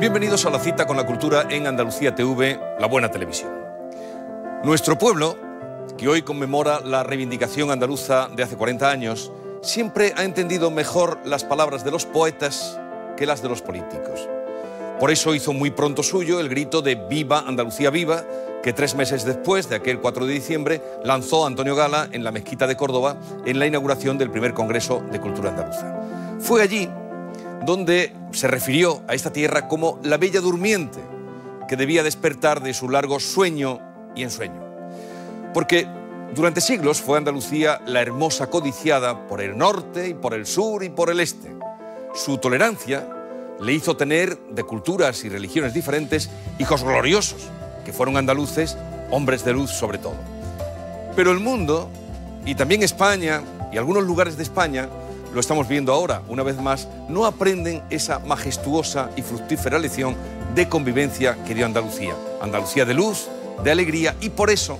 Bienvenidos a la cita con la cultura en Andalucía TV, la buena televisión. Nuestro pueblo, que hoy conmemora la reivindicación andaluza de hace 40 años, siempre ha entendido mejor las palabras de los poetas que las de los políticos. Por eso hizo muy pronto suyo el grito de «Viva Andalucía viva», que 3 meses después de aquel 4 de diciembre lanzó Antonio Gala en la Mezquita de Córdoba en la inauguración del primer Congreso de Cultura Andaluza. Fue allí donde se refirió a esta tierra como la bella durmiente, que debía despertar de su largo sueño y ensueño. Porque durante siglos fue Andalucía la hermosa codiciada por el norte y por el sur y por el este. Su tolerancia le hizo tener de culturas y religiones diferentes hijos gloriosos, que fueron andaluces, hombres de luz sobre todo. Pero el mundo, y también España y algunos lugares de España, lo estamos viendo ahora, una vez más, no aprenden esa majestuosa y fructífera lección de convivencia que dio Andalucía. Andalucía de luz, de alegría, y por eso,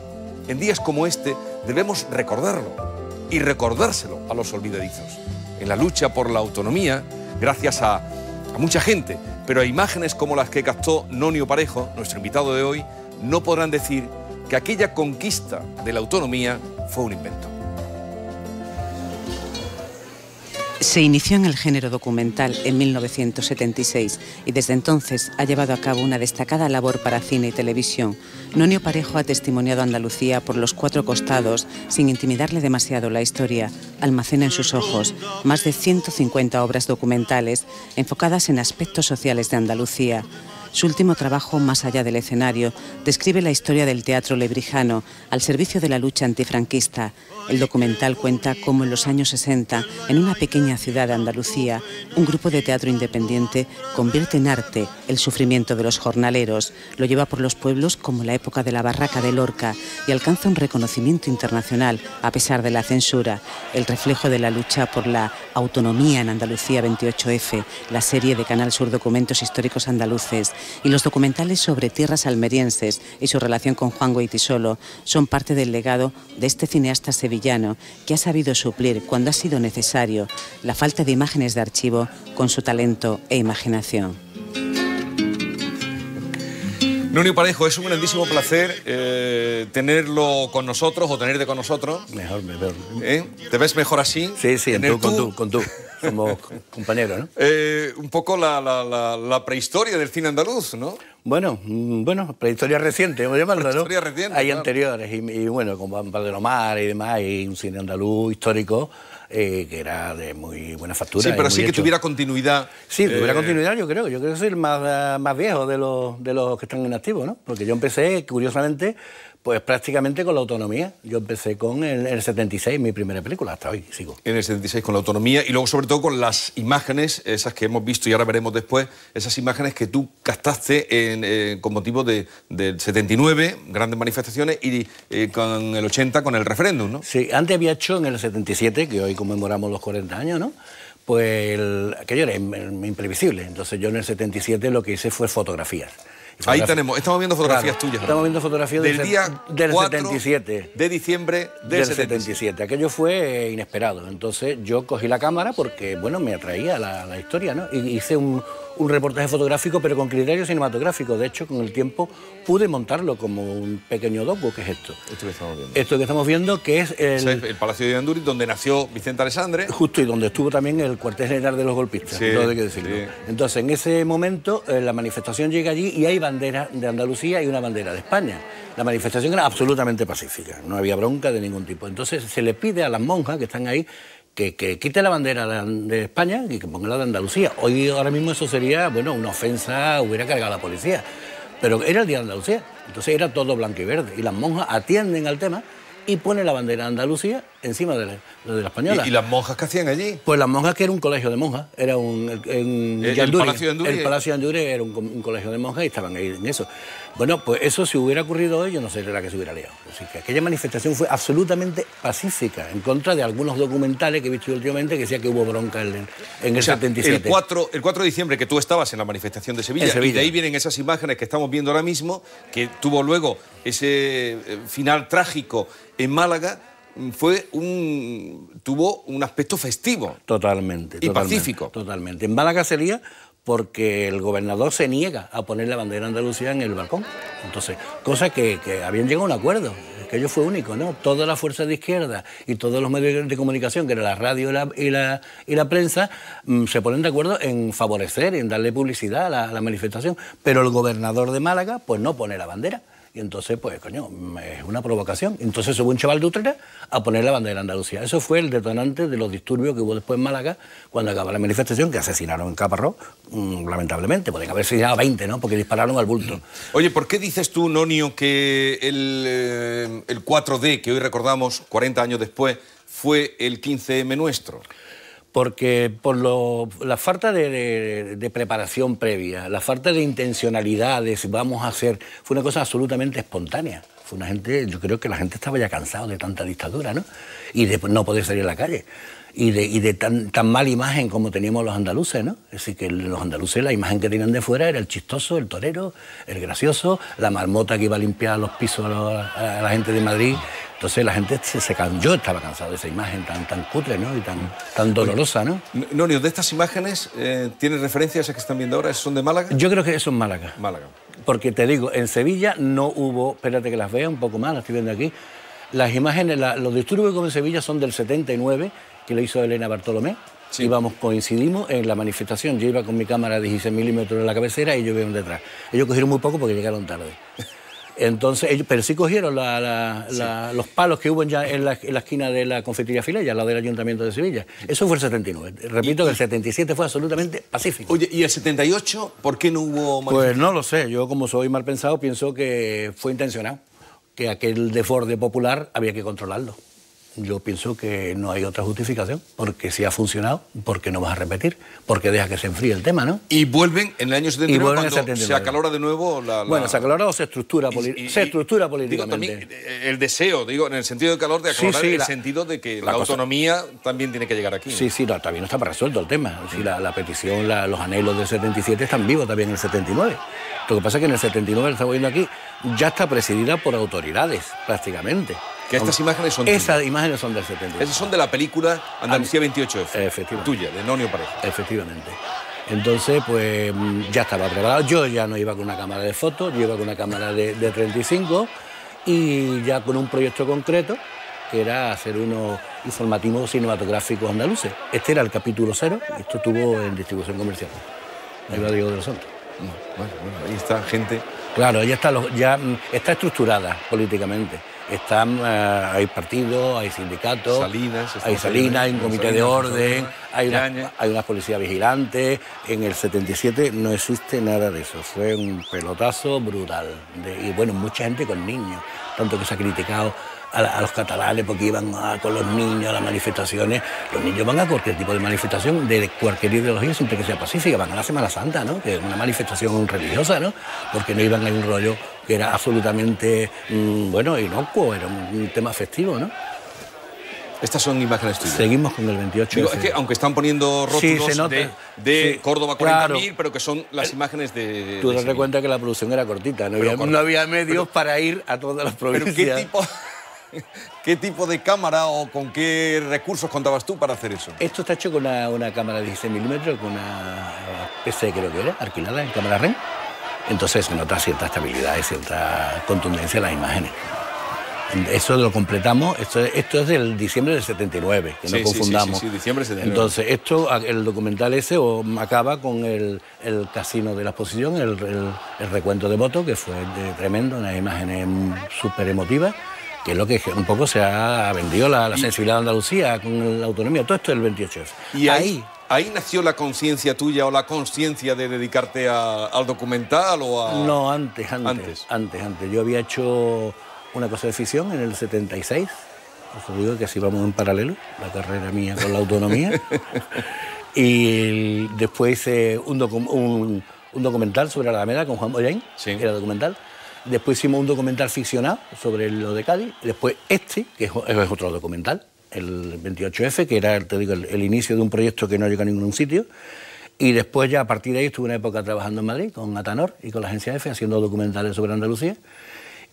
en días como este, debemos recordarlo y recordárselo a los olvidadizos. En la lucha por la autonomía, gracias a mucha gente, pero a imágenes como las que captó Nonio Parejo, nuestro invitado de hoy, no podrán decir que aquella conquista de la autonomía fue un invento. Se inició en el género documental en 1976 y desde entonces ha llevado a cabo una destacada labor para cine y televisión. Nonio Parejo ha testimoniado a Andalucía por los 4 costados sin intimidarle demasiado la historia. Almacena en sus ojos más de 150 obras documentales enfocadas en aspectos sociales de Andalucía. Su último trabajo, Más allá del escenario, describe la historia del teatro lebrijano al servicio de la lucha antifranquista. El documental cuenta cómo en los años 60, en una pequeña ciudad de Andalucía, un grupo de teatro independiente convierte en arte el sufrimiento de los jornaleros, lo lleva por los pueblos como la época de la Barraca de Lorca y alcanza un reconocimiento internacional a pesar de la censura. El reflejo de la lucha por la autonomía en Andalucía 28F, la serie de Canal Sur Documentos Históricos Andaluces, y los documentales sobre tierras almerienses y su relación con Juan Goytisolo son parte del legado de este cineasta sevillano que ha sabido suplir, cuando ha sido necesario, la falta de imágenes de archivo con su talento e imaginación. Nonio Parejo, es un grandísimo placer tenerlo con nosotros o tenerte con nosotros. Mejor. ¿Te ves mejor así? Sí, con tú. Somos compañeros, ¿no? Un poco la prehistoria del cine andaluz, ¿no? Bueno, prehistoria reciente, vamos a llamarlo, ¿no? Prehistoria reciente, Hay claro. Anteriores, y bueno, con Valdelomar y demás, y un cine andaluz histórico que era de muy buena factura. Sí, pero sí que hecho. tuviera continuidad. Sí, tuviera continuidad, yo creo que soy el más viejo de los que están en activo, ¿no? Porque yo empecé, curiosamente, pues prácticamente con la autonomía. Yo empecé con el 76, mi primera película, hasta hoy sigo. En el 76 con la autonomía y luego sobre todo con las imágenes, esas que hemos visto y ahora veremos después, esas imágenes que tú captaste con motivo del 79, grandes manifestaciones, y con el 80 con el referéndum, ¿no? Sí, antes había hecho en el 77, que hoy conmemoramos los 40 años, ¿no? Pues aquello era imprevisible. Entonces yo en el 77 lo que hice fue fotografías. Ahí tenemos, estamos viendo fotografías tuyas. Estamos viendo fotografías del día del 4 77. De diciembre del 77. Aquello fue inesperado. Entonces yo cogí la cámara porque, bueno, me atraía la historia, ¿no? Y hice un reportaje fotográfico, pero con criterio cinematográfico. De hecho, con el tiempo pude montarlo como un pequeño docu, que es esto. Esto que estamos viendo. Esto que estamos viendo, que es el Palacio de Andúriz, donde nació Vicente Alessandre. Justo, y donde estuvo también el cuartel general de los golpistas, sí, todo hay que decirlo. Sí. Entonces, en ese momento, la manifestación llega allí y hay bandera de Andalucía y una bandera de España. La manifestación era absolutamente pacífica, no había bronca de ningún tipo. Entonces, se le pide a las monjas que están ahí que quite la bandera de España y que ponga la de Andalucía. Ahora mismo eso sería, bueno, una ofensa, hubiera cargado a la policía. Pero era el Día de Andalucía, entonces era todo blanco y verde. Y las monjas atienden al tema y ponen la bandera de Andalucía encima de la española. ¿Y las monjas qué hacían allí? Pues las monjas, que era un colegio de monjas, era ¿El Palacio de Andúrez? El Palacio de Andúrez era un colegio de monjas y estaban ahí en eso. Bueno, pues eso si hubiera ocurrido hoy, yo no sé la que se hubiera liado. Así que aquella manifestación fue absolutamente pacífica, en contra de algunos documentales que he visto últimamente que decía que hubo bronca en el 77. El 4 de diciembre, que tú estabas en la manifestación de Sevilla, y de ahí vienen esas imágenes que estamos viendo ahora mismo, que tuvo luego ese final trágico en Málaga, tuvo un aspecto festivo. Totalmente. Y pacífico. Totalmente. En Málaga sería porque el gobernador se niega a poner la bandera de Andalucía en el balcón. Entonces, cosa que habían llegado a un acuerdo, que ello fue único, ¿no? Toda la fuerza de izquierda y todos los medios de comunicación, que era la radio y la prensa, se ponen de acuerdo en favorecer, en darle publicidad a la manifestación, pero el gobernador de Málaga, pues no pone la bandera. Y entonces, pues, coño, es una provocación. Entonces hubo un chaval de Utrera a poner la bandera de Andalucía. Eso fue el detonante de los disturbios que hubo después en Málaga cuando acabó la manifestación, que asesinaron en Caparrós, lamentablemente. Podrían haber asesinado a 20, ¿no? Porque dispararon al bulto. Oye, ¿por qué dices tú, Nonio, que el 4D, que hoy recordamos 40 años después, fue el 15M nuestro? Porque por la falta de preparación previa, la falta de intencionalidad de si vamos a hacer, fue una cosa absolutamente espontánea. Fue una gente, yo creo que la gente estaba ya cansado de tanta dictadura, ¿no? Y de no poder salir a la calle. Y de tan mala imagen como teníamos los andaluces, ¿no? Es decir, que los andaluces, la imagen que tenían de fuera era el chistoso, el torero, el gracioso, la marmota que iba a limpiar los pisos a la gente de Madrid. Entonces la gente yo estaba cansado de esa imagen tan cutre, ¿no? Y tan dolorosa, ¿no? Nonio, de estas imágenes, ¿tienes referencias a que están viendo ahora? ¿Son de Málaga? Yo creo que eso es Málaga. Málaga. Porque te digo, en Sevilla no hubo, espérate que las vea un poco más, las estoy viendo aquí. Las imágenes, los disturbios que hubo en Sevilla son del 79, que lo hizo Elena Bartolomé. Sí. Coincidimos en la manifestación. Yo iba con mi cámara de 16 milímetros en la cabecera y ellos vieron detrás. Ellos cogieron muy poco porque llegaron tarde. Entonces, pero sí cogieron los palos que hubo ya en la esquina de la confitería Filella, al lado del Ayuntamiento de Sevilla. Eso fue el 79. Repito que el 77 fue absolutamente pacífico. Oye, ¿y el 78 por qué no hubo manifestación? Pues no lo sé. Yo, como soy mal pensado, pienso que fue intencionado, que aquel desborde popular había que controlarlo. Yo pienso que no hay otra justificación, porque si ha funcionado, ¿por qué no vas a repetir? Porque deja que se enfríe el tema, ¿no? Y vuelven en el año 79 cuando se acalora de nuevo Bueno, se acalora o se estructura, políticamente. Digo, también el deseo, digo, en el sentido de calor, de acalorar, en el sentido de que la autonomía también tiene que llegar aquí, ¿no? Sí, todavía no está resuelto el tema. Sí, la petición, los anhelos del 77 están vivos también en el 79. Lo que pasa es que en el 79, lo estamos viendo aquí, ya está presidida por autoridades, prácticamente. Que estas imágenes son Esas imágenes son del 79. Esas son de la película Andalucía 28F. Efectivamente. Tuya, de Nonio Parejo. Efectivamente. Entonces, pues ya estaba preparado. Yo ya no iba con una cámara de fotos, yo iba con una cámara de 35 y ya con un proyecto concreto que era hacer unos informativos cinematográficos andaluces. Este era el capítulo 0 y esto estuvo en distribución comercial. Ahí va Diego de los Santos. Bueno, ahí está gente. Claro, ya está estructurada políticamente. Hay partidos, hay sindicatos, hay un comité de orden, hay unas policías vigilantes. En el 77 no existe nada de eso, fue un pelotazo brutal. Y bueno, mucha gente con niños, tanto que se ha criticado a los catalanes porque iban con los niños a las manifestaciones. Los niños van a cualquier tipo de manifestación, de cualquier ideología, siempre que sea pacífica. Van a la Semana Santa, ¿no? Que es una manifestación religiosa, ¿no? Porque no iban a un rollo que era absolutamente, inocuo, era un tema festivo, ¿no? Estas son imágenes tuyas. Seguimos con el 28. Digo, es que aunque están poniendo rótulos de Córdoba 40.000, claro, pero que son las imágenes de... Tú te das cuenta que la producción era cortita, no había medios para ir a todas las provincias. ¿Pero qué tipo de cámara o con qué recursos contabas tú para hacer eso? Esto está hecho con una cámara de 16 milímetros, con una PC, creo que era, alquilada en cámara REN. Entonces se nota cierta estabilidad y cierta contundencia en las imágenes. Eso lo completamos, esto es del diciembre del 79, que no confundamos. Sí, diciembre del 79. Entonces, el documental ese acaba con el casino de la exposición, el recuento de votos, que fue tremendo, unas imágenes súper emotivas, que es lo que un poco se ha vendido la sensibilidad de Andalucía con la autonomía. Todo esto es el 28F. Y ahí nació la conciencia tuya o la consciencia de dedicarte al documental o a... No, antes. Yo había hecho una cosa de ficción en el 76. Os digo que así vamos en paralelo, la carrera mía con la autonomía. Y después hice un documental sobre la Alameda con Juan Boyain, era documental. Después hicimos un documental ficcionado sobre lo de Cádiz. Después que es otro documental, el 28F, que era, te digo, el inicio de un proyecto que no llega a ningún sitio. Y después ya a partir de ahí estuve una época trabajando en Madrid con Atanor y con la agencia EFE haciendo documentales sobre Andalucía.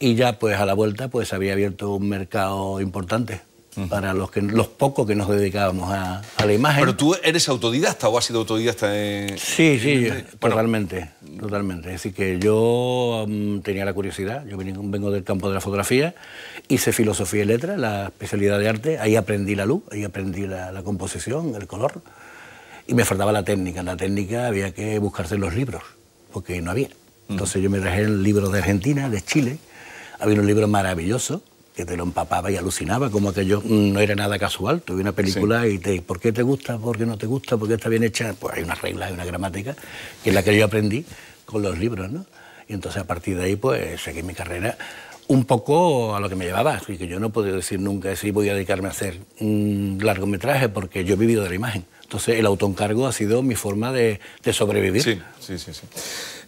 Y ya pues a la vuelta pues había abierto un mercado importante para los pocos que nos dedicábamos a la imagen. ¿Pero tú eres autodidacta o has sido autodidacta? Sí, totalmente. Es decir, que yo tenía la curiosidad, yo vengo del campo de la fotografía, hice filosofía y letras, la especialidad de arte, ahí aprendí la luz, ahí aprendí la composición, el color, y me faltaba la técnica. En la técnica había que buscarse en los libros, porque no había. Entonces yo me traje el libro de Argentina, de Chile, había un libro maravilloso, que te lo empapaba y alucinaba, como que yo no era nada casual. Tuve una película y ¿por qué te gusta? ¿Por qué no te gusta? ¿Por qué está bien hecha? Pues hay unas reglas, hay una gramática, que es la que yo aprendí con los libros, ¿no? Y entonces a partir de ahí pues seguí mi carrera un poco a lo que me llevaba. Así que yo no puedo decir nunca si voy a dedicarme a hacer un largometraje, porque yo he vivido de la imagen. Entonces el autoencargo ha sido mi forma de sobrevivir. Sí.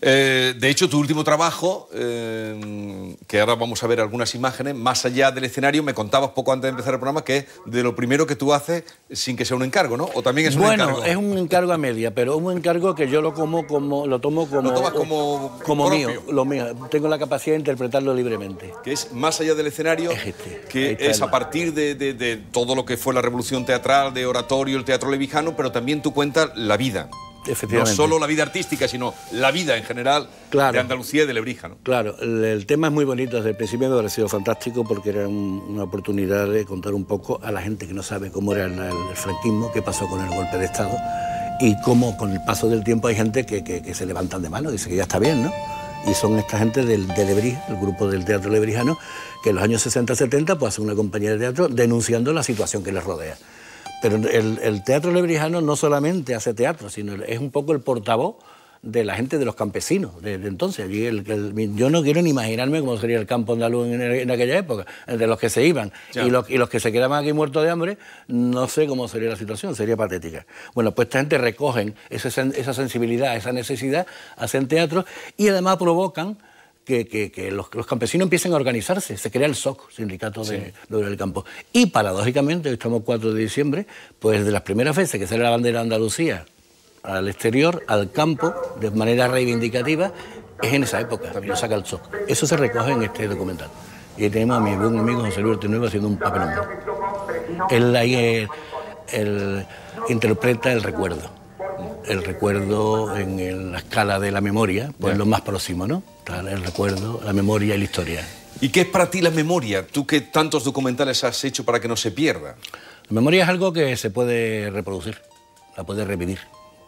De hecho, tu último trabajo, que ahora vamos a ver algunas imágenes, Más allá del escenario, me contabas poco antes de empezar el programa que es de lo primero que tú haces sin que sea un encargo, ¿no? ¿O también es un encargo? Bueno, es un encargo a media, pero un encargo que yo lo tomo como mío, lo mío. Tengo la capacidad de interpretarlo libremente. Que es Más allá del escenario, que es a partir de todo lo que fue la revolución teatral, de oratorio, el teatro levijano, pero también tú cuentas la vida. No solo la vida artística, sino la vida en general de Andalucía y de Lebrija, ¿no? Claro, el tema es muy bonito. Desde el principio me ha parecido fantástico, porque era una oportunidad de contar un poco a la gente que no sabe cómo era el franquismo, qué pasó con el golpe de Estado y cómo con el paso del tiempo hay gente que se levantan de mano, dice que ya está bien, ¿no? Y son esta gente de Lebrija, el grupo del teatro lebrijano, que en los años 60-70 pues hace una compañía de teatro denunciando la situación que les rodea. Pero el teatro lebrijano no solamente hace teatro, sino es un poco el portavoz de la gente de los campesinos de entonces. Allí yo no quiero ni imaginarme cómo sería el campo andaluz en aquella época, de los que se iban y los que se quedaban aquí muertos de hambre. No sé cómo sería la situación, sería patética. Bueno, pues esta gente recogen esa sensibilidad, esa necesidad, hacen teatro y además provocan que los campesinos empiecen a organizarse. Se crea el SOC, Sindicato del Campo. Y paradójicamente, hoy estamos 4 de diciembre, pues de las primeras veces que sale la bandera de Andalucía al exterior, al campo, de manera reivindicativa, es en esa época, que lo saca el SOC. Eso se recoge en este documental. Y ahí tenemos a mi buen amigo José Luis Ortinuevo haciendo un papelón. Él ahí interpreta el recuerdo. El recuerdo en la escala de la memoria, pues lo más próximo, ¿no? El recuerdo, la memoria y la historia. ¿Y qué es para ti la memoria? Tú que tantos documentales has hecho para que no se pierda. La memoria es algo que se puede reproducir, la puedes revivir,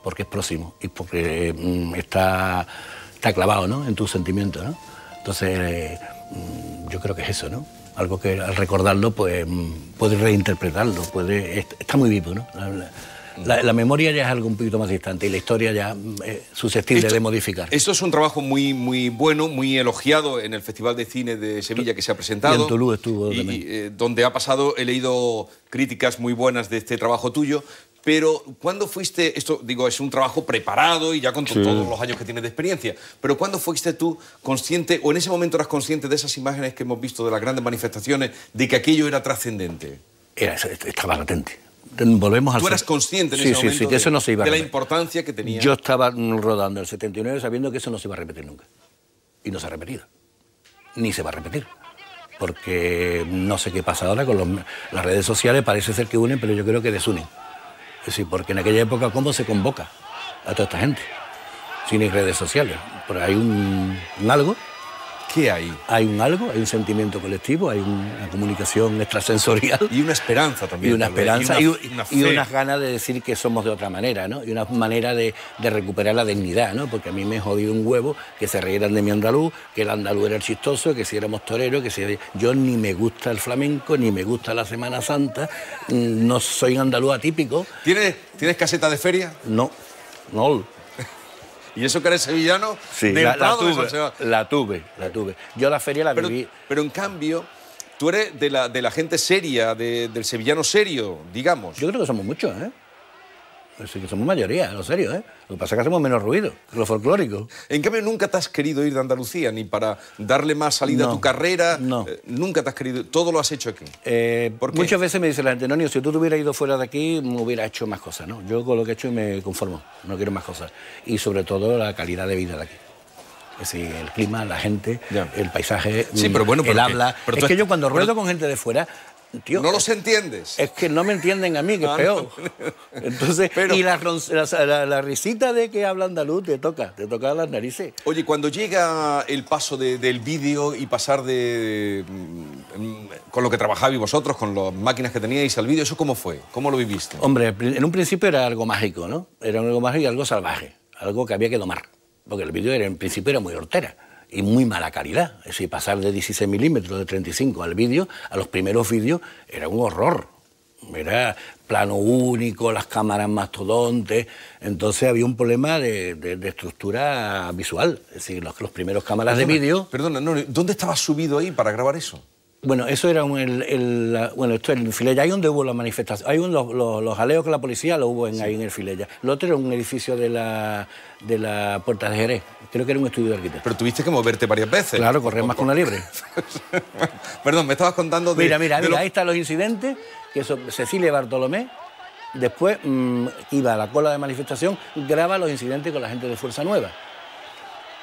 porque es próximo y porque está clavado, ¿no?, en tus sentimientos, ¿no? Entonces, yo creo que es eso, ¿no? Algo que al recordarlo, pues, puedes reinterpretarlo, está muy vivo, ¿no? La memoria ya es algo un poquito más distante y la historia ya es susceptible de modificar. Esto es un trabajo muy bueno, muy elogiado en el Festival de Cine de Sevilla que se ha presentado. Y en Toulouse estuvo también. Donde ha pasado, he leído críticas muy buenas de este trabajo tuyo. Pero, ¿cuándo fuiste...? Esto, digo, es un trabajo preparado y ya con todos los años que tienes de experiencia. Pero, ¿cuándo fuiste tú consciente, o en ese momento eras consciente de esas imágenes que hemos visto de las grandes manifestaciones, de que aquello era trascendente? Estaba latente. Volvemos al... ¿Tú eras consciente en ese momento que eso no se iba a repetir, de la importancia que tenía? Yo estaba rodando el 79 sabiendo que eso no se iba a repetir nunca. Y no se ha repetido. Ni se va a repetir. Porque no sé qué pasa ahora con las redes sociales, parece ser que unen, pero yo creo que desunen. Es decir, porque en aquella época, ¿cómo se convoca a toda esta gente? Sin redes sociales. Pero hay un algo. ¿Qué hay? Hay un algo, hay un sentimiento colectivo, hay una comunicación extrasensorial. Y una esperanza también. Y una esperanza y unas ganas de decir que somos de otra manera, ¿no? Y una manera de recuperar la dignidad, ¿no? Porque a mí me jodió un huevo que se reyeran de mi andaluz, que el andaluz era el chistoso, que si éramos toreros, que si... Yo ni me gusta el flamenco, ni me gusta la Semana Santa, no soy andaluz atípico. ¿Tienes caseta de feria? No. ¿Y eso que eres sevillano? Sí, la tuve. Yo la feria la viví. Pero en cambio, tú eres de la gente seria, del sevillano serio, digamos. Yo creo que somos muchos, ¿eh? Sí, que somos mayoría, lo serio, ¿eh? Lo que pasa es que hacemos menos ruido, lo folclórico. En cambio, nunca te has querido ir de Andalucía, ni para darle más salida a tu carrera. No. Nunca te has querido. Todo lo has hecho aquí. ¿Por qué? Muchas veces me dice la gente, Nonio, si tú te hubieras ido fuera de aquí, me hubiera hecho más cosas, ¿no? Yo con lo que he hecho me conformo, no quiero más cosas. Y sobre todo la calidad de vida de aquí. Es decir, el clima, la gente, el paisaje, sí, pero bueno, el habla. Es que yo cuando ruedo con gente de fuera, Tío, ¿No los entiendes? Es que no me entienden a mí, que es peor. Entonces, Pero... y la risita de que habla andaluz te toca las narices. Oye, cuando llega el paso del vídeo y pasar con lo que trabajabais vosotros, con las máquinas que teníais al vídeo, ¿eso cómo fue? ¿Cómo lo viviste? Hombre, en un principio era algo mágico, ¿no? Era algo mágico y algo salvaje, algo que había que domar. Porque el vídeo en principio era muy hortera y muy mala calidad. Es decir, pasar de 16 milímetros, de 35 al vídeo, a los primeros vídeos, era un horror. Era plano único, las cámaras mastodontes. Entonces había un problema de estructura visual. Es decir, los primeros cámaras de vídeo... Perdona, no, ¿dónde estabas subido ahí para grabar eso? Bueno, eso era esto en Filella, ahí donde hubo la manifestación. Ahí los jaleos con la policía lo hubo ahí en el Filella. Lo otro era un edificio de la Puerta de Jerez. Creo que era un estudio de arquitecto. Pero tuviste que moverte varias veces. Claro, correr más con una liebre. Perdón, me estabas contando de... Mira, ahí están los incidentes, que eso, Cecilia Bartolomé, después iba a la cola de manifestación, graba los incidentes con la gente de Fuerza Nueva,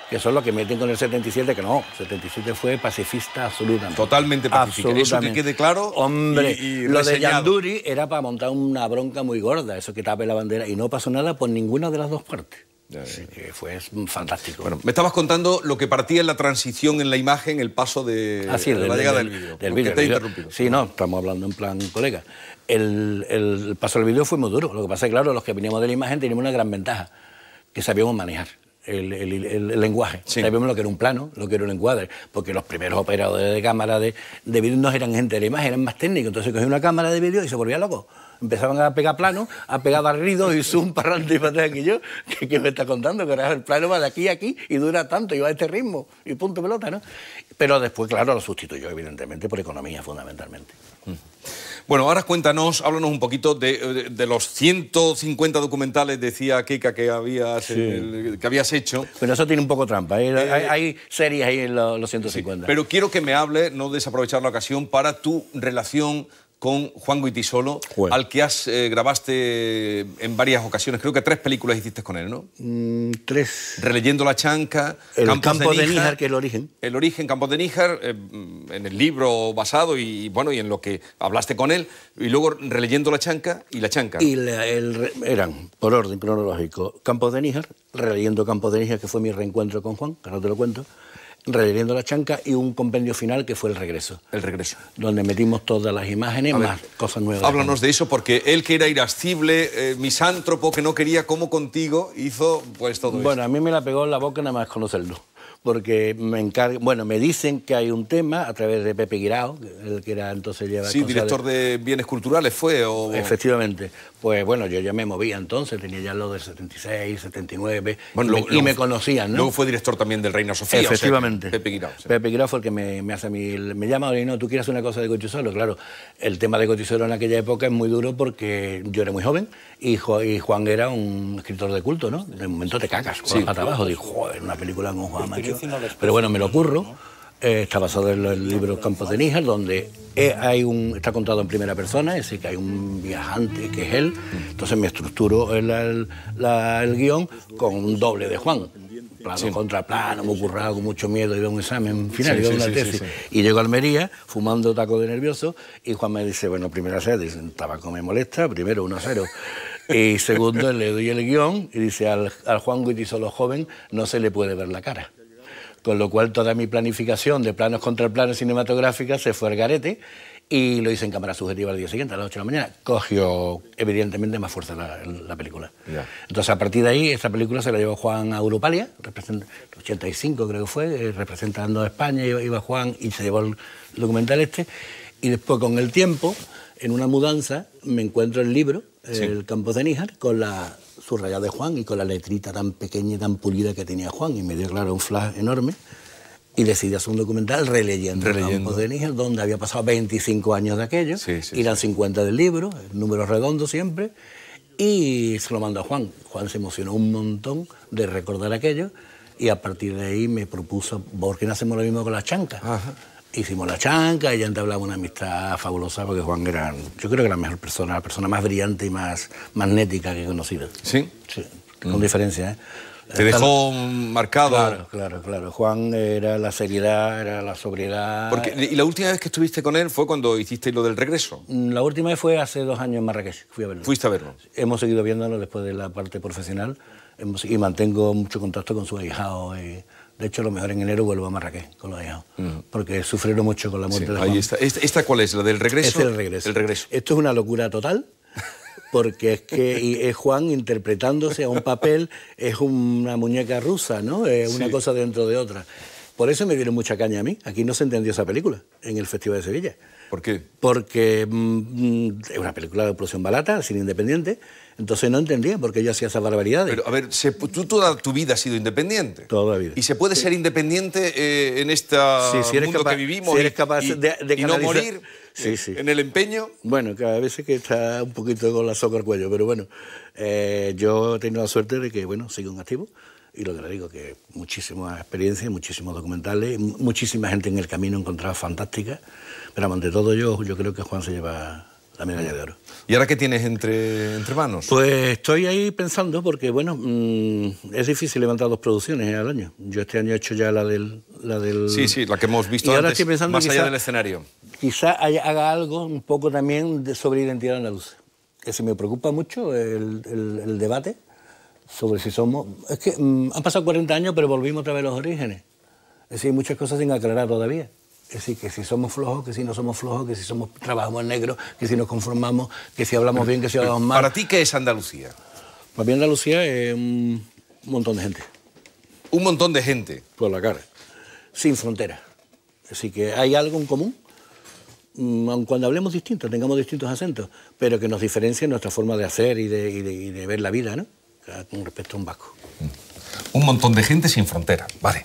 que son los que meten con el 77, que no, el 77 fue pacifista absolutamente. Totalmente pacífico. Eso que quede claro. Hombre, y lo de Yanduri era para montar una bronca muy gorda, eso que tape la bandera, y no pasó nada por ninguna de las dos partes. Así que fue fantástico. Bueno, me estabas contando lo que partía en la transición en la imagen, el paso de la llegada del vídeo. Del vídeo. Te he interrumpido. Sí, no, estamos hablando en plan colega. El paso del vídeo fue muy duro. Lo que pasa es que, claro, los que veníamos de la imagen teníamos una gran ventaja, que sabíamos manejar el lenguaje. Sí. Sabíamos lo que era un plano, lo que era un encuadre, porque los primeros operadores de cámara de vídeo no eran gente de la imagen, eran más técnicos. Entonces cogían una cámara de vídeo y se volvía loco. Empezaban a pegar planos, a pegar barridos y zoom para adelante y para atrás. Que yo, ¿qué me está contando? Que ahora el plano va de aquí a aquí y dura tanto y va a este ritmo y punto pelota, ¿no? Pero después, claro, lo sustituyó evidentemente por economía, fundamentalmente. Bueno, ahora cuéntanos, háblanos un poquito de los 150 documentales, decía Kika, que habías hecho. Pero eso tiene un poco trampa, ¿eh? Hay series ahí en los 150. Sí, pero quiero que me hable, no desaprovechar la ocasión, para tu relación con Juan Goytisolo, al que grabaste en varias ocasiones. Creo que 3 películas hiciste con él, ¿no? 3. Releyendo la Chanca, El Campo de Níjar, que es el origen. El origen, Campos de Níjar, en el libro basado y bueno, y en lo que hablaste con él, y luego Releyendo la Chanca y La Chanca. Y eran, por orden cronológico, Campos de Níjar, Releyendo Campos de Níjar, que fue mi reencuentro con Juan, que ahora te lo cuento, Releyendo la Chanca, y un compendio final que fue El Regreso. El Regreso. Donde metimos todas las imágenes, más cosas nuevas. Háblanos de eso, porque él, que era irascible, misántropo, que no quería como contigo, hizo pues todo eso. Bueno, a mí me la pegó en la boca nada más conocerlo. Porque me dicen que hay un tema a través de Pepe Guirao, el que era entonces director de Bienes Culturales fue, o... Efectivamente. Pues bueno, yo ya me movía entonces, tenía ya lo del 76, 79, bueno, y me conocían, ¿no? Luego fue director también del Reina Sofía. Efectivamente. O sea, Pepe Guirao. Sí. Pepe Guirao fue el que me hace a mí, me llama y no, ¿tú quieres hacer una cosa de Goytisolo? Claro, el tema de Goytisolo en aquella época es muy duro porque yo era muy joven y Juan era un escritor de culto, ¿no? De momento te cagas con la pata abajo, digo, joder, una película con Juan, macho. Pero bueno, me lo ocurro. Está basado en el libro Campos de Níjar, donde está contado en primera persona, es decir, que hay un viajante que es él. Entonces me estructuro el guión con un doble de Juan. Plano contra plano, muy currado, con mucho miedo, iba a un examen final, iba a una tesis. Y llego a Almería, fumando taco de nervioso, y Juan me dice, bueno, primera sed, dice, tabaco me molesta, primero 1-0. Y segundo, le doy el guión y dice, al Juan Goytisolo joven no se le puede ver la cara. Con lo cual toda mi planificación de planos contra planos cinematográficas se fue al garete y lo hice en cámara subjetiva al día siguiente, a las 8 de la mañana. Cogió, evidentemente, más fuerza la película. Yeah. Entonces, a partir de ahí, esta película se la llevó Juan a Europalia, 85 creo que fue, representando a España, iba Juan y se llevó el documental este. Y después, con el tiempo, en una mudanza, me encuentro el libro, El Campos de Níjar, con la subrayada de Juan y con la letrita tan pequeña y tan pulida que tenía Juan, y me dio, claro, un flash enorme, y decidí hacer un documental releyendo. Campos de Níjar, donde había pasado 25 años de aquello, eran 50 del libro, números redondos siempre, y se lo mandó a Juan. Juan se emocionó un montón de recordar aquello, y a partir de ahí me propuso, ¿por qué no hacemos lo mismo con La Chanca? Ajá. Hicimos La Chanca y ya entablamos una amistad fabulosa, porque Juan era, yo creo que la mejor persona, la persona más brillante y más magnética que he conocido. ¿Sí? Sí, con diferencia, ¿eh? Te dejó marcado. Claro. Juan era la seriedad, era la sobriedad. ¿Y la última vez que estuviste con él fue cuando hiciste lo del regreso? La última vez fue hace 2 años en Marrakech, fui a verlo. ¿Fuiste a verlo? Hemos seguido viéndolo después de la parte profesional y mantengo mucho contacto con su ahijado. De hecho, a lo mejor en enero vuelvo a Marrakech con los ahijados, porque sufrieron mucho con la muerte de Juan. Ahí está. ¿Esta cuál es? ¿La del regreso? Este es el regreso. El regreso. Esto es una locura total. Porque es que es Juan interpretándose a un papel, es una muñeca rusa, ¿no? Es una cosa dentro de otra. Por eso me dieron mucha caña a mí. Aquí no se entendió esa película, en el Festival de Sevilla. ¿Por qué? Porque es una película de producción barata, cine independiente, entonces no entendía por qué yo hacía esas barbaridades. Pero, a ver, tú toda tu vida has sido independiente. Toda la vida. ¿Y se puede ser independiente en este mundo que vivimos? Si eres capaz de y no morir en el empeño. Bueno, que a veces que está un poquito con la soga al cuello, pero bueno, yo he tenido la suerte de que, bueno, sigo en activo. Y lo que le digo, que muchísimas experiencias, muchísimos documentales, muchísima gente en el camino encontrada fantástica, pero ante todo yo creo que Juan se lleva la medalla de oro. ¿Y ahora qué tienes entre manos? Pues estoy ahí pensando, porque bueno, es difícil levantar 2 producciones al año. Yo este año he hecho ya la del... Sí, la que hemos visto y ahora antes, estoy pensando más allá del escenario. Quizá haga algo un poco también sobre identidad andaluza, que se me preocupa mucho el debate sobre si somos... Es que han pasado 40 años, pero volvimos otra vez a los orígenes. Es decir, hay muchas cosas sin aclarar todavía. Es decir, que si somos flojos, que si no somos flojos, que si trabajamos en negro, que si nos conformamos, que si hablamos bien, que si hablamos mal. ¿Para ti qué es Andalucía? Para mí Andalucía es un montón de gente. Un montón de gente. Por la cara. Sin fronteras. Es decir, que hay algo en común, aun cuando hablemos distintos, tengamos distintos acentos, pero que nos diferencia nuestra forma de hacer y de ver la vida, ¿no? Con respecto a un vasco. Un montón de gente sin frontera. Vale.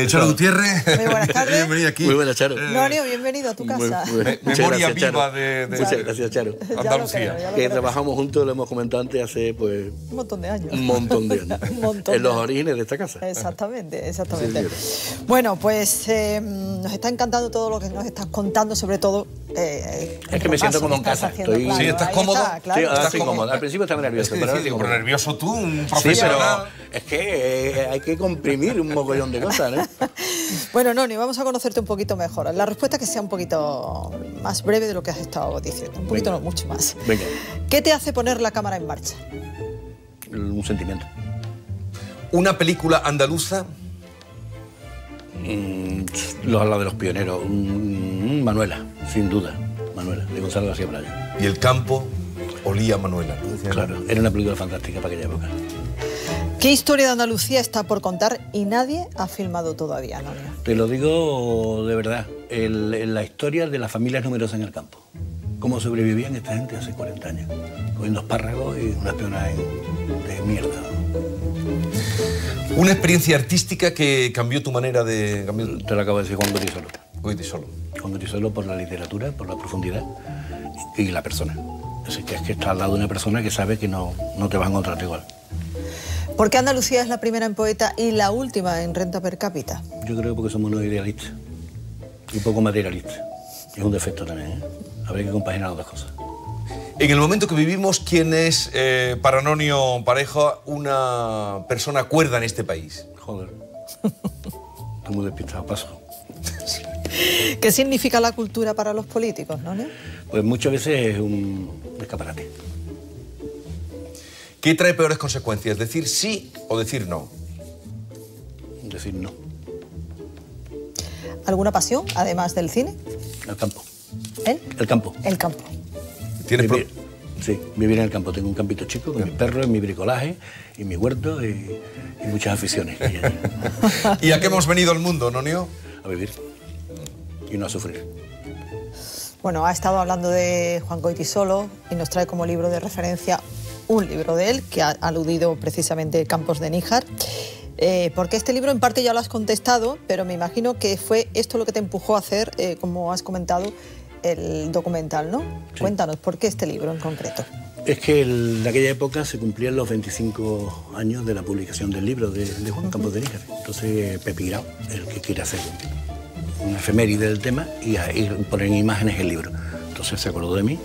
Charo Gutiérrez. Muy buenas tardes. Bienvenida aquí. Muy buenas, Charo. Norio, bienvenido a tu casa. Memoria gracias, viva Charo. de Muchas gracias, Charo. Andalucía. Que trabajamos juntos, lo hemos comentado antes, hace pues... Un montón de años. Un montón de años. Un montón en los años. orígenes de esta casa. Exactamente. Sí, bueno, pues nos está encantando todo lo que nos estás contando, sobre todo... es que me siento como en casa. Sí, ¿estás cómodo? Claro. Sí, ahora ¿Estás estoy cómodo. Al principio estaba nervioso. Sí, pero nervioso tú, un Sí, profesional. pero es que hay que comprimir un mogollón de cosas, ¿no? Bueno, Noni, vamos a conocerte un poquito mejor. La respuesta que sea un poquito más breve de lo que has estado diciendo. Un poquito, no mucho más. Venga. ¿Qué te hace poner la cámara en marcha? Un sentimiento. ¿Una película andaluza? La de los pioneros. Manuela, sin duda. Manuela, de Gonzalo García Pelayo. Y el campo olía a Manuela. Claro, era una película fantástica para aquella época. ¿Qué historia de Andalucía está por contar y nadie ha filmado todavía, Nonio? Te lo digo de verdad, la historia de las familias numerosas en el campo. Cómo sobrevivían esta gente hace 40 años, comiendo espárragos y una espionaje de mierda. ¿Una experiencia artística que cambió tu manera de...? Te lo acabo de decir, Juan Goytisolo. Goytisolo. Juan Goytisolo por la literatura, por la profundidad y la persona. Así que es que estás al lado de una persona que sabe que no te vas a encontrar igual. ¿Por qué Andalucía es la primera en poeta y la última en renta per cápita? Yo creo porque somos unos idealistas y poco materialistas. Es un defecto también, ¿eh? Habría que compaginar las dos cosas. En el momento que vivimos, ¿quién es para Nonio Pareja una persona cuerda en este país? Joder. Estoy muy despistado, paso. ¿Qué significa la cultura para los políticos, Nonio? Pues muchas veces es un escaparate. ¿Qué trae peores consecuencias? ¿Decir sí o decir no? Decir no. ¿Alguna pasión, además del cine? El campo. ¿El? El campo. El campo. ¿Tienes Sí, vivir en el campo. Tengo un campito chico con mis perros, mi bricolaje y mi huerto y muchas aficiones. ¿Y a qué hemos venido al mundo, Nonio? A vivir y no a sufrir. Bueno, ha estado hablando de Juan Goytisolo y nos trae como libro de referencia un libro de él que ha aludido precisamente Campos de Níjar. Porque este libro en parte ya lo has contestado, pero me imagino que fue esto lo que te empujó a hacer, como has comentado, el documental, ¿no? Sí. Cuéntanos, ¿por qué este libro en concreto? Es que en aquella época se cumplían los 25 años de la publicación del libro de Juan Campos de Níjar. Entonces Pepi Grau, el que quiere hacer una efeméride del tema y poner en imágenes el libro. Entonces se acordó de mí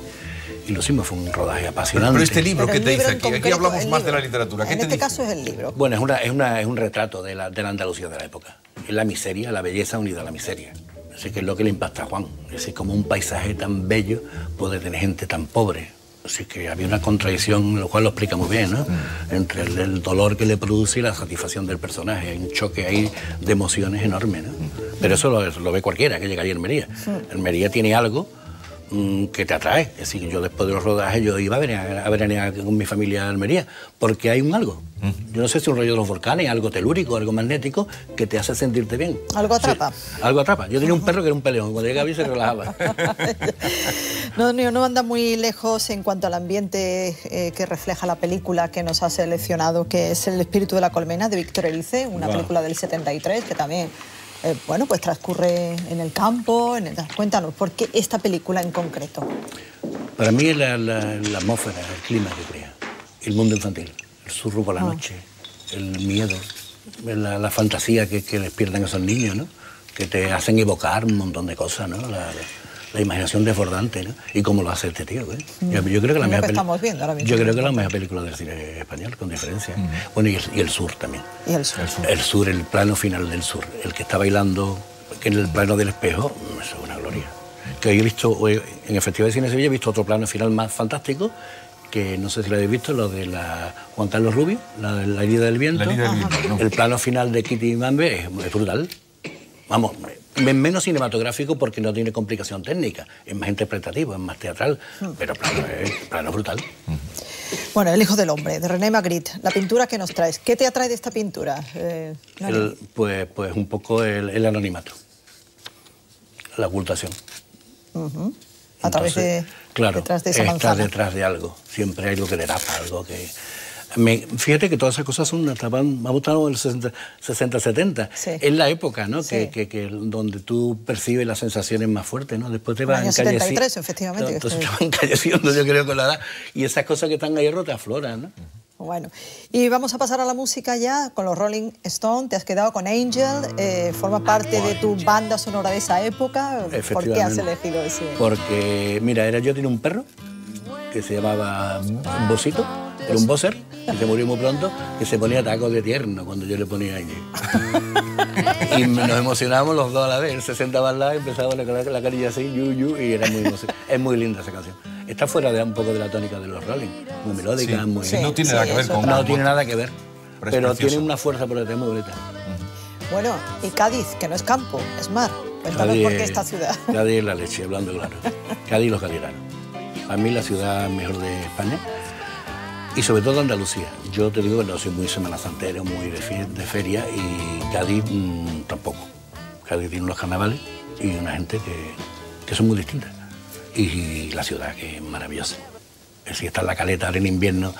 y lo hicimos, fue un rodaje apasionante. Pero este libro, ¿qué te dice aquí? Concreto, Aquí hablamos más libro. de la literatura. ¿Qué en te este dice? caso es el libro. Bueno, es un retrato de la Andalucía de la época. Es la miseria, la belleza unida a la miseria. Así que es lo que le impacta a Juan. Es decir, como un paisaje tan bello puede tener gente tan pobre. Así que había una contradicción, lo cual lo explica muy bien, ¿no? Entre el dolor que le produce y la satisfacción del personaje. Hay un choque ahí de emociones enorme, ¿no? Pero eso lo ve cualquiera que llega ahí a Almería. Almería tiene algo que te atrae. Es decir, yo después de los rodajes yo iba a veranear con mi familia a Almería, porque hay un algo. Yo no sé si un rollo de los volcanes, algo telúrico, algo magnético, que te hace sentirte bien. Algo atrapa. Sí, algo atrapa. Yo tenía un perro que era un peleón, cuando llegaba y se relajaba. No anda muy lejos en cuanto al ambiente que refleja la película que nos ha seleccionado, que es El espíritu de la colmena, de Víctor Erice, una película del 73, que también bueno, pues transcurre en el campo. Cuéntanos, ¿por qué esta película en concreto? Para mí es la atmósfera, el clima que crea, el mundo infantil, el surro por la noche, el miedo, la fantasía que despiertan esos niños, ¿no? Que te hacen evocar un montón de cosas, ¿no? La imaginación desbordante, ¿no? Y cómo lo hace este tío, ¿eh? Yo creo que la mejor estamos viendo ahora mismo. Yo creo que es la mejor película del cine español, con diferencia. Bueno, y el sur también. Y el sur. El sur, el plano final del sur, el que está bailando en el plano del espejo, eso es una gloria. Que yo he visto, en el Festival de Cine de Sevilla, he visto otro plano final más fantástico, que no sé si lo habéis visto, lo de Juan Carlos Rubio, la herida del viento. La herida del viento, no. El plano final de Kitty Mambe es brutal. Vamos, es menos cinematográfico porque no tiene complicación técnica, es más interpretativo, es más teatral, pero plano brutal. Bueno, El hijo del hombre, de René Magritte, la pintura que nos traes. ¿Qué te atrae de esta pintura? Pues un poco el anonimato, la ocultación. A través de... Claro, detrás de esa está manzana. detrás de algo, siempre hay algo que derapa, algo que... Fíjate que todas esas cosas vamos en el 60-70. Sí. Es la época, ¿no? Sí. Donde tú percibes las sensaciones más fuertes, ¿no? Después te vas año 73, efectivamente. Entonces te vas encalleciendo, yo creo, con la edad. Y esas cosas que están ahí te afloran, ¿no? Bueno, y vamos a pasar a la música ya, con los Rolling Stones. Te has quedado con Angel, forma parte de tu banda sonora de esa época. ¿Por qué has elegido ese? Porque, mira, yo tenía un perro que se llamaba Bosito, era un Bosser, que se murió muy pronto, que se ponía tacos de tierno cuando yo le ponía Angel. Y nos emocionábamos los dos a la vez. Él se sentaba al lado y empezaba la carilla así, y era muy emocionante. Es muy linda esa canción. Está fuera de un poco de la tónica de los Rolling, muy melódica, sí, muy... sí, no tiene nada que ver con... No tiene nada que ver, pero tiene precioso. una fuerza por detrás muy bonita. Bueno, y Cádiz, que no es campo, es mar. Cuéntanos por qué esta ciudad. Cádiz es la leche, hablando claro. Cádiz y los gaditanos. A mí la ciudad mejor de España y sobre todo Andalucía. Yo te digo que no soy muy semana santero, muy de feria, y Cádiz tampoco. Cádiz tiene unos carnavales y una gente que son muy distintas. Y la ciudad que es maravillosa. Si está en la caleta ahora en invierno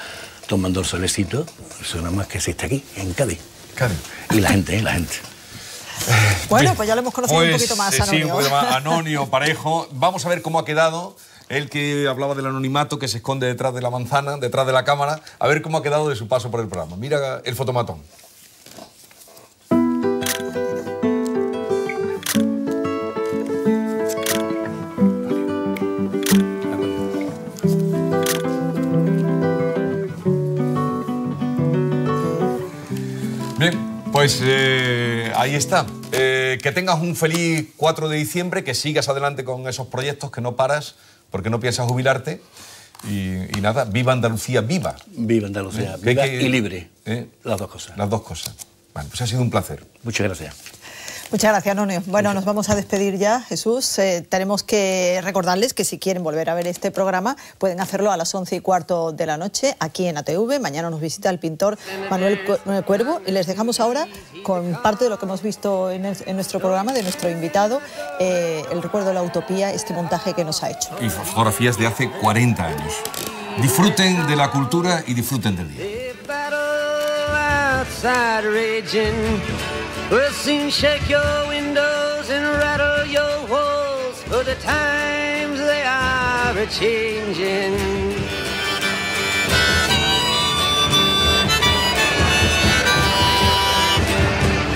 tomando el solecito, eso nada más que existe aquí, en Cádiz. Cádiz. Y la gente, la gente. Bueno, pues ya lo hemos conocido un poquito más, Anonio. Sí, un poquito más. Anonio, Parejo. Vamos a ver cómo ha quedado. Él que hablaba del anonimato que se esconde detrás de la manzana, detrás de la cámara. A ver cómo ha quedado de su paso por el programa. Mira el fotomatón. Bien, pues ahí está. Que tengas un feliz 4 de diciembre, que sigas adelante con esos proyectos, que no paras, porque no piensas jubilarte. Y nada, viva Andalucía, viva. Viva Andalucía, viva y libre. Las dos cosas. Las dos cosas. Bueno, pues ha sido un placer. Muchas gracias. Muchas gracias, Anonio. Bueno, nos vamos a despedir ya, Jesús. Tenemos que recordarles que si quieren volver a ver este programa, pueden hacerlo a las 11:15 de la noche, aquí en ATV. Mañana nos visita el pintor Manuel Cuervo y les dejamos ahora con parte de lo que hemos visto en nuestro programa, de nuestro invitado, el recuerdo de la utopía, este montaje que nos ha hecho. Y fotografías de hace 40 años. Disfruten de la cultura y disfruten del día. We'll soon shake your windows and rattle your walls, for the times they are a-changing.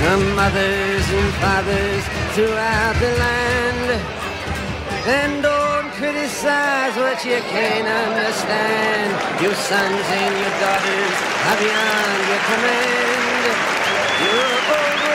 From mothers and fathers throughout the land, and criticize what you can't understand. Your sons and your daughters are beyond your command. You're over